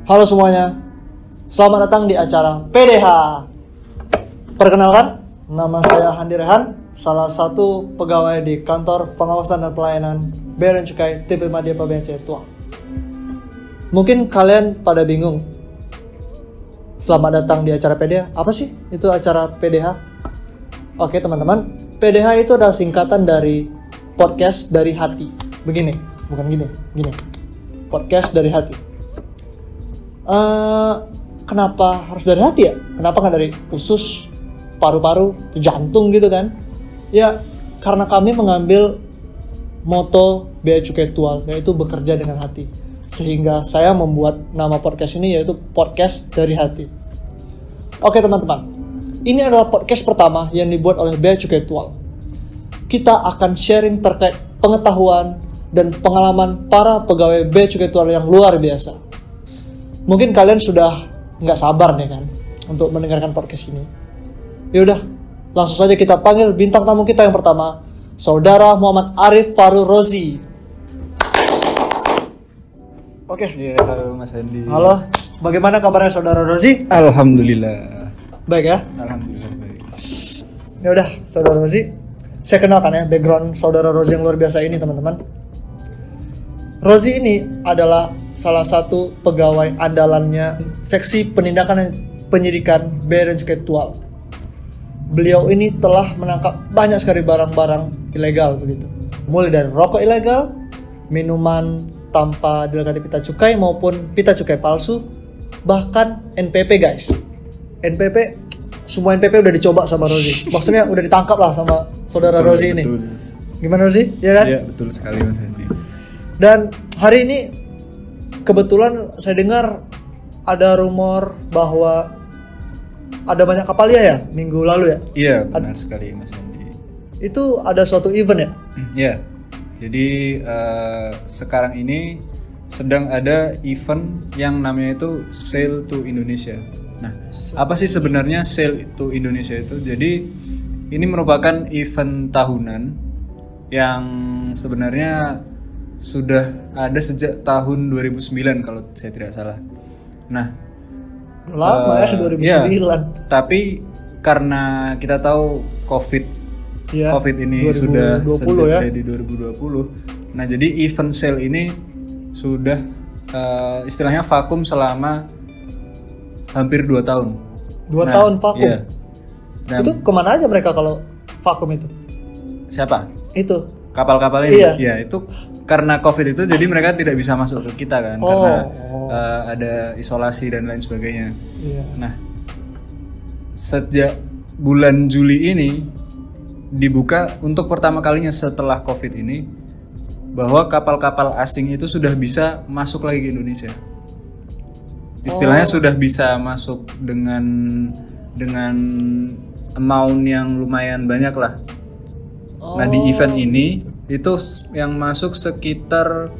Halo semuanya, selamat datang di acara PDH. Perkenalkan, nama saya Handi Rehan, salah satu pegawai di Kantor Pengawasan dan Pelayanan Bea dan Cukai TP Madya Pabean Tua. Mungkin kalian pada bingung, selamat datang di acara PDH. Apa sih itu acara PDH? Oke teman-teman, PDH itu adalah singkatan dari podcast dari hati. Begini, bukan gini. Podcast dari hati. Kenapa harus dari hati ya? Kenapa nggak dari usus, paru-paru, jantung gitu kan? Ya, karena kami mengambil moto Bea Cukai Tual, yaitu bekerja dengan hati. Sehingga saya membuat nama podcast ini yaitu Podcast dari Hati. Oke teman-teman, ini adalah podcast pertama yang dibuat oleh Bea Cukai Tual. Kita akan sharing terkait pengetahuan dan pengalaman para pegawai Bea Cukai Tual yang luar biasa. Mungkin kalian sudah nggak sabar nih kan untuk mendengarkan podcast ini. Yaudah, langsung saja kita panggil bintang tamu kita yang pertama, Saudara Muhammad Arif Faru Rozi. Oke. Ya, halo Mas Andi. Halo, bagaimana kabarnya Saudara Rozi? Alhamdulillah. Baik ya? Alhamdulillah baik. Yaudah, Saudara Rozi, saya kenalkan ya background Saudara Rozi yang luar biasa ini teman-teman. Rozi ini adalah salah satu pegawai andalannya Seksi Penindakan dan Penyidikan Bea dan Cukai Tual. Beliau ini telah menangkap banyak sekali barang-barang ilegal begitu. Mulai dari rokok ilegal, minuman tanpa dilengkapi pita cukai maupun pita cukai palsu, bahkan NPP guys. NPP, semua NPP udah dicoba sama Rozi. Maksudnya udah ditangkap lah sama Saudara Betul, Rozi ini. betul. Gimana Rozi? Ya kan? Iya, betul sekali Mas Andi. Dan hari ini kebetulan saya dengar ada rumor bahwa ada banyak kapal ya minggu lalu ya. Iya, benar sekali Mas Andi. Itu ada suatu event ya? Iya. Jadi sekarang ini sedang ada event yang namanya itu Sail to Indonesia. Nah, apa sih sebenarnya Sail to Indonesia itu? Jadi ini merupakan event tahunan yang sebenarnya sudah ada sejak tahun 2009 kalau saya tidak salah. Nah, lama ya 2009. Ya, tapi karena kita tahu COVID ini 2020 sudah sejak ya. dari 2020. Nah, jadi event sale ini sudah istilahnya vakum selama hampir 2 tahun. 2 tahun vakum. Iya. Dan Itu kemana aja mereka kalau vakum itu? siapa? Itu Kapal-kapal ini. Iya. Ya, itu karena COVID itu jadi mereka tidak bisa masuk ke kita kan karena ada isolasi dan lain sebagainya. Iya. Nah, sejak bulan Juli ini dibuka untuk pertama kalinya setelah COVID ini bahwa kapal-kapal asing itu sudah bisa masuk lagi ke Indonesia. Istilahnya sudah bisa masuk dengan amount yang lumayan banyak lah. Nah, di event ini itu yang masuk sekitar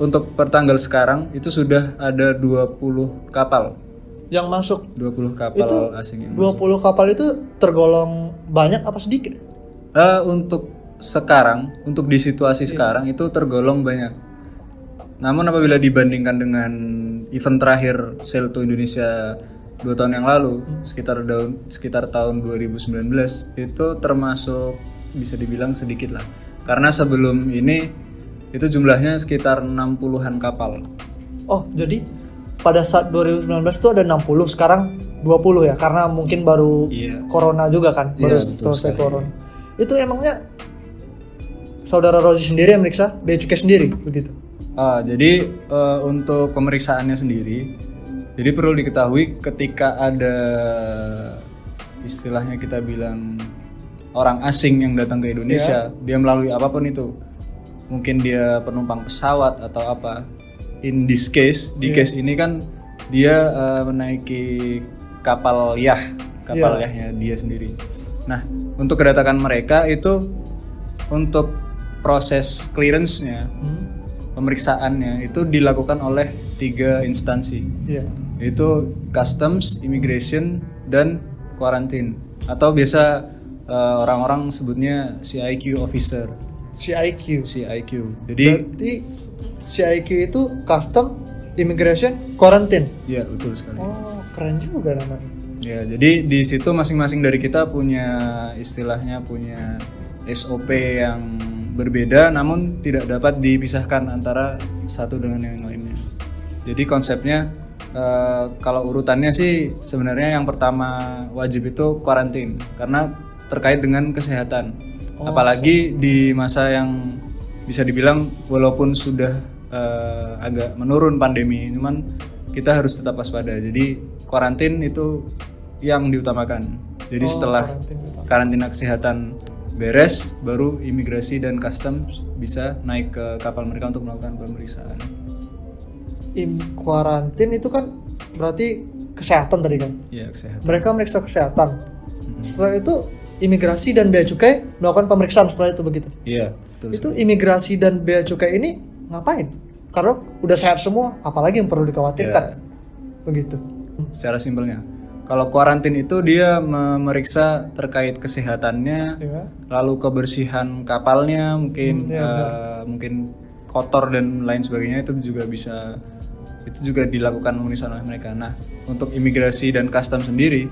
untuk pertanggal sekarang itu sudah ada 20 kapal yang masuk. 20 kapal Itu asing yang 20 kapal itu tergolong banyak apa sedikit? untuk sekarang, untuk di situasi sekarang itu tergolong banyak. Namun apabila dibandingkan dengan event terakhir Sail to Indonesia 2 tahun yang lalu, sekitar tahun 2019, itu termasuk bisa dibilang sedikit lah. Karena sebelum ini itu jumlahnya sekitar 60-an kapal. Oh, jadi pada saat 2019 itu ada 60, sekarang 20 ya? Karena mungkin baru corona juga kan, baru selesai corona. Itu emangnya Saudara Rozi sendiri yang meriksa, Bea Cukai sendiri begitu? Jadi untuk pemeriksaannya sendiri, jadi perlu diketahui ketika ada istilahnya kita bilang orang asing yang datang ke Indonesia, dia melalui apapun itu, mungkin dia penumpang pesawat atau apa. In this case, case ini kan dia menaiki kapal yahnya dia sendiri. Nah, untuk kedatangan mereka itu untuk proses clearance-nya, pemeriksaannya itu dilakukan oleh 3 instansi, yaitu Customs, Immigration, dan Quarantine, atau biasa orang-orang sebutnya CIQ officer. CIQ. Jadi berarti CIQ itu custom, immigration quarantine. Ya, betul sekali. Oh, keren juga namanya. Ya, jadi di situ masing-masing dari kita punya istilahnya punya SOP yang berbeda, namun tidak dapat dipisahkan antara satu dengan yang lainnya. Jadi konsepnya kalau urutannya sih sebenarnya yang pertama wajib itu karantin karena terkait dengan kesehatan. Apalagi di masa yang bisa dibilang walaupun sudah agak menurun pandemi, cuman kita harus tetap waspada. Jadi karantin itu yang diutamakan. Jadi setelah karantina kesehatan beres, baru imigrasi dan customs bisa naik ke kapal mereka untuk melakukan pemeriksaan. Karantin itu kan berarti kesehatan tadi kan? Iya, kesehatan. Mereka meriksa kesehatan. Setelah itu imigrasi dan bea cukai melakukan pemeriksaan setelah itu begitu. Iya, betul. Itu imigrasi dan bea cukai ini ngapain? Karena udah sehat semua, apalagi yang perlu dikhawatirkan. Begitu. Secara simpelnya, kalau karantin itu dia memeriksa terkait kesehatannya, lalu kebersihan kapalnya, mungkin mungkin kotor dan lain sebagainya itu juga dilakukan pemeriksaan oleh mereka. Nah, untuk imigrasi dan custom sendiri,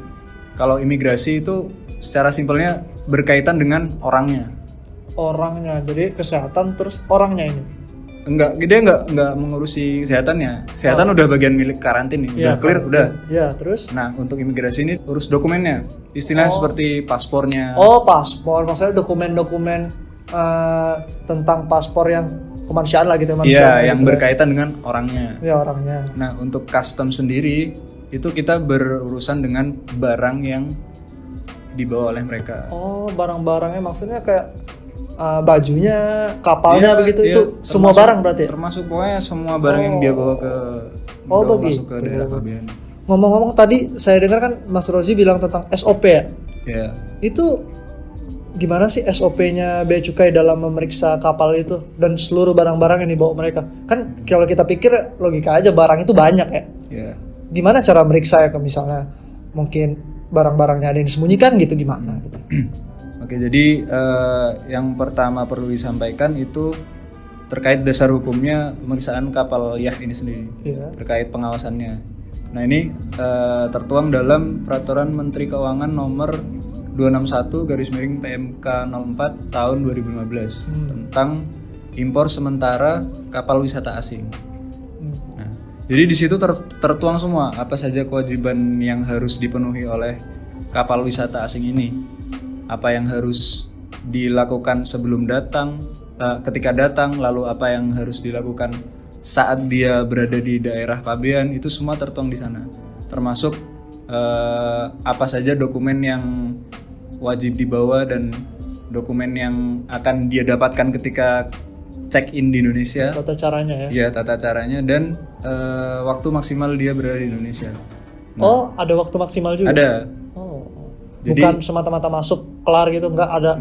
kalau imigrasi itu secara simpelnya berkaitan dengan orangnya. Orangnya, jadi kesehatan terus orangnya ini. Dia enggak mengurusi kesehatannya. Kesehatan udah bagian milik karantin nih, udah clear, udah. Ya, terus? Nah, untuk imigrasi ini urus dokumennya. Istilahnya seperti paspornya. Oh, paspor. Maksudnya dokumen-dokumen tentang paspor yang kemanusiaan lah gitu. Iya, yang berkaitan dengan orangnya. Ya, orangnya. Nah, untuk custom sendiri itu kita berurusan dengan barang yang dibawa oleh mereka. Oh, barang-barangnya maksudnya kayak bajunya, kapalnya begitu itu semua termasuk, barang berarti. Termasuk pokoknya semua barang yang dia bawa ke masuk ke daerah kelebihan. Ngomong-ngomong tadi saya dengar kan Mas Rozi bilang tentang SOP ya. Iya. Itu gimana sih SOP-nya bea cukai dalam memeriksa kapal itu dan seluruh barang-barang yang dibawa mereka? Kan kalau kita pikir logika aja barang itu banyak ya. Iya. Gimana cara meriksa ya, misalnya mungkin barang-barangnya ada yang disembunyikan gitu, gimana gitu. Oke, jadi yang pertama perlu disampaikan itu terkait dasar hukumnya pemeriksaan kapal Yah ini sendiri, terkait pengawasannya. Nah, ini tertuang dalam Peraturan Menteri Keuangan nomor 261/PMK 04 tahun 2015 tentang impor sementara kapal wisata asing. Nah, jadi di situ tertuang semua apa saja kewajiban yang harus dipenuhi oleh kapal wisata asing ini. Apa yang harus dilakukan sebelum datang, ketika datang, lalu apa yang harus dilakukan saat dia berada di daerah pabean, itu semua tertuang di sana. Termasuk apa saja dokumen yang wajib dibawa dan dokumen yang akan dia dapatkan ketika check-in di Indonesia. Tata caranya ya? Iya, tata caranya dan waktu maksimal dia berada di Indonesia. Nah, ada waktu maksimal juga? Ada. Jadi, bukan semata-mata masuk kelar gitu, enggak.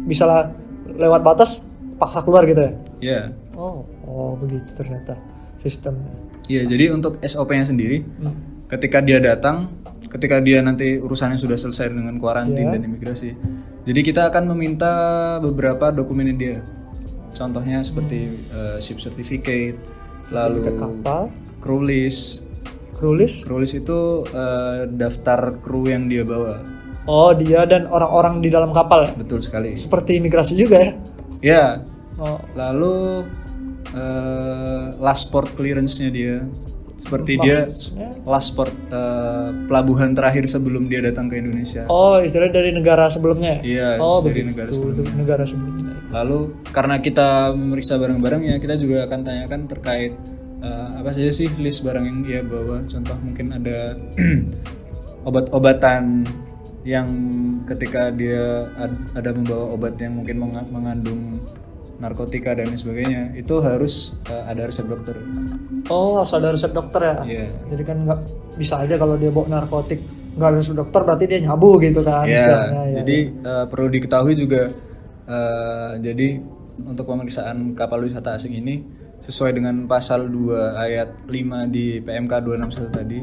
Bisa lah lewat batas paksa keluar gitu ya? Iya. Oh begitu ternyata sistemnya. Iya, jadi untuk SOP-nya sendiri, ketika dia datang, ketika dia nanti urusannya sudah selesai dengan karantin dan imigrasi, jadi kita akan meminta beberapa dokumennya dia. Contohnya seperti ship certificate, lalu kapal, crew list. Crew list itu daftar kru yang dia bawa. Oh, dia dan orang-orang di dalam kapal ya? Betul sekali. Seperti imigrasi juga ya? Ya. Lalu last port clearance-nya dia. Seperti maksudnya? Dia last port pelabuhan terakhir sebelum dia datang ke Indonesia. Oh, istilahnya dari negara sebelumnya? Iya, dari negara sebelumnya. Lalu karena kita memeriksa barang-barangnya, kita juga akan tanyakan terkait apa saja sih list barang yang dia bawa. Contoh mungkin ada obat-obatan yang ketika dia ada membawa obat yang mungkin mengandung narkotika dan lain sebagainya, itu harus ada resep dokter. Oh, harus ada resep dokter ya? Yeah. Jadi kan nggak bisa aja kalau dia bawa narkotik nggak ada resep dokter berarti dia nyabu gitu kan? Yeah. Jadi perlu diketahui juga, jadi untuk pemeriksaan kapal wisata asing ini sesuai dengan pasal 2 ayat 5 di PMK 261 tadi.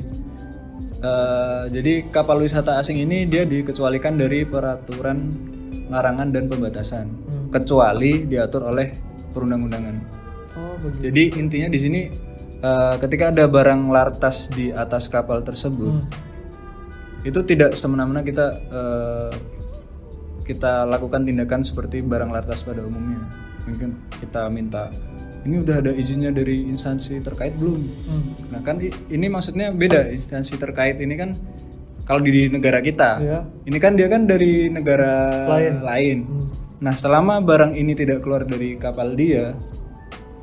Jadi kapal wisata asing ini dia dikecualikan dari peraturan larangan dan pembatasan, kecuali diatur oleh perundang-undangan. Oh, begitu. Jadi intinya di sini ketika ada barang lartas di atas kapal tersebut, itu tidak semena-mena kita lakukan tindakan seperti barang lartas pada umumnya. Mungkin kita minta, ini udah ada izinnya dari instansi terkait belum? Nah kan ini maksudnya beda, instansi terkait ini kan kalau di negara kita, ini kan dia kan dari negara lain. Nah selama barang ini tidak keluar dari kapal dia,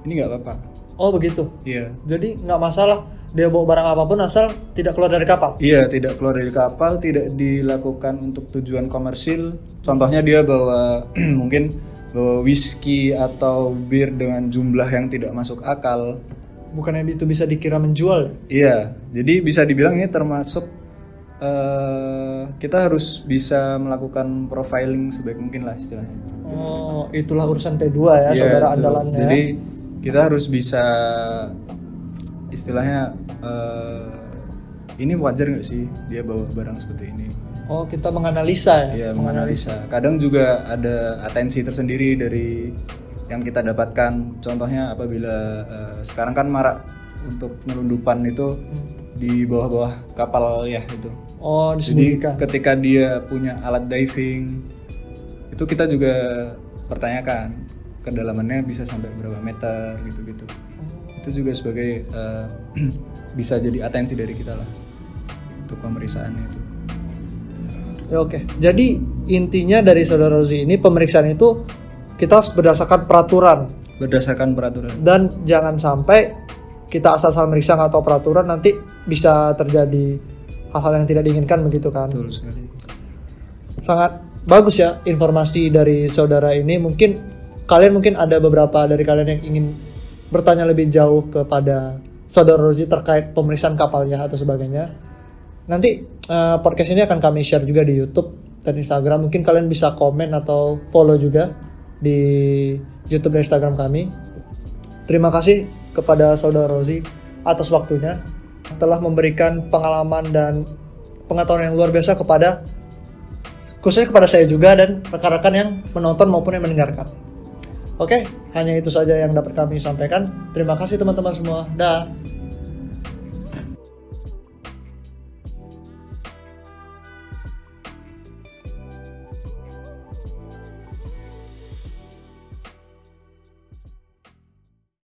ini nggak apa-apa. Oh begitu? Iya. Jadi nggak masalah dia bawa barang apapun asal tidak keluar dari kapal? Iya, tidak keluar dari kapal, tidak dilakukan untuk tujuan komersil. Contohnya dia bawa mungkin bawa whisky atau bir dengan jumlah yang tidak masuk akal. Bukannya itu bisa dikira menjual? Iya, jadi bisa dibilang ini termasuk kita harus bisa melakukan profiling sebaik mungkin lah istilahnya. Oh, itulah urusan P2 ya, saudara andalannya. Jadi kita harus bisa istilahnya ini wajar nggak sih dia bawa barang seperti ini? Oh, kita menganalisa ya? Iya, menganalisa. Kadang juga ada atensi tersendiri dari yang kita dapatkan. Contohnya apabila sekarang kan marak untuk penyelundupan itu di bawah-bawah kapal ya itu. Oh, jadi disembunyikan. ketika dia punya alat diving, itu kita juga pertanyakan kedalamannya bisa sampai berapa meter gitu-gitu. Itu juga sebagai bisa jadi atensi dari kita lah untuk pemeriksaannya itu. Ya, oke. Jadi intinya dari saudara Rozi ini pemeriksaan itu kita harus berdasarkan peraturan. Berdasarkan peraturan. Dan jangan sampai kita asal-asal meriksa nggak tahu peraturan, nanti bisa terjadi hal-hal yang tidak diinginkan begitu kan. Betul sekali. Sangat bagus ya informasi dari saudara ini. Mungkin kalian ada beberapa dari kalian yang ingin bertanya lebih jauh kepada saudara Rozi terkait pemeriksaan kapalnya atau sebagainya. Nanti podcast ini akan kami share juga di YouTube dan Instagram. Mungkin kalian bisa komen atau follow juga di YouTube dan Instagram kami. Terima kasih kepada saudara Rozi atas waktunya, telah memberikan pengalaman dan pengetahuan yang luar biasa khususnya kepada saya juga dan rekan-rekan yang menonton maupun yang mendengarkan. Oke, hanya itu saja yang dapat kami sampaikan. Terima kasih teman-teman semua. Dah.